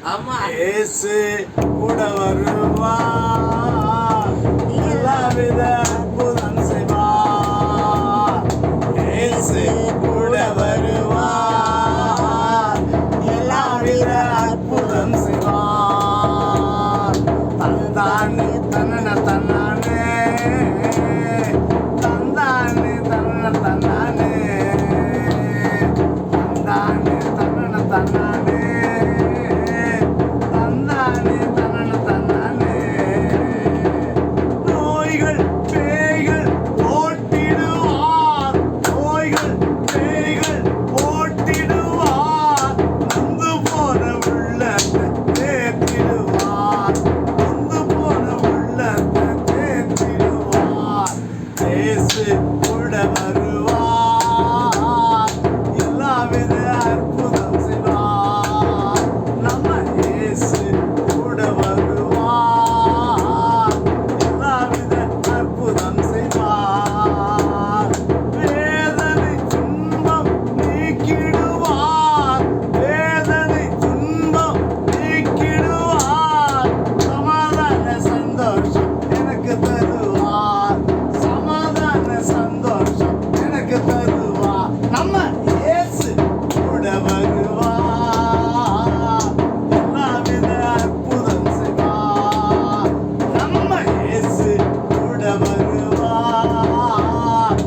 இயேசு கூட வருவார், எல்லாவித அற்புதம் செய்வார். இயேசு கூட வருவார், எல்லாவித அற்புதம் செய்வார். தந்தானே தன்னன தன்னானே, தந்தானே தன்னன தன்னானே, தந்தானே தன்னன தன்னானே, தந்தானே தன்னன தன்னானே. நோய்கள் பேய்கள் ஓட்டிடுவார், நோய்கள் பேய்கள் ஓட்டிடுவார். நொந்து போன உள்ளத்தை தேற்றிடுவார், நொந்து போன உள்ளத்தை தேற்றிடுவார். இயேசு கூட வருவார், எல்லாவித அற்புதம் செய்வார். நம்ம இயேசு கூட வருவார், எல்லாவித அற்புதம் செய்வார். வேதனை துன்பம் நீக்கிடுவார், வேதனை துன்பம் நீக்கிடுவார். சமாதான சந்தோஷம் எனக்கு தருவார், சமாதான சந்தோஷம் எனக்கு தருவார். நம்ம இயேசு கூட வருவார், எல்லாவித அற்புதம் செய்வார். நம்ம இயேசு கூட வருவார்,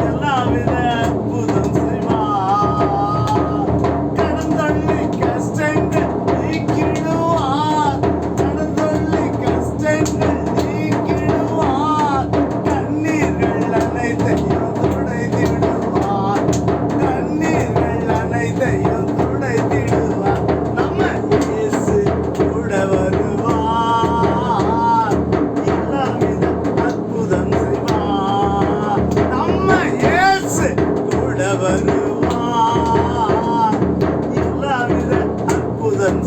எல்லாவித அற்புதம் செய்வார். கடந்தள்ளி கஷ்டங்கள் நீக்கிடுவார், கடந்தள்ளி கஷ்டங்கள் நீக்கிடுவார். கண்ணீர்கள் அனைத்தையும் துடைத்திடுவார், கண்ணீர்கள் அனைத்தையும் துடைத்திடுவார். நம்ம இயேசு கூட வருவார், எல்லாவித அற்புதம் செய்வார். நம்ம இயேசு கூட வருவார், எல்லாவித அற்புதம்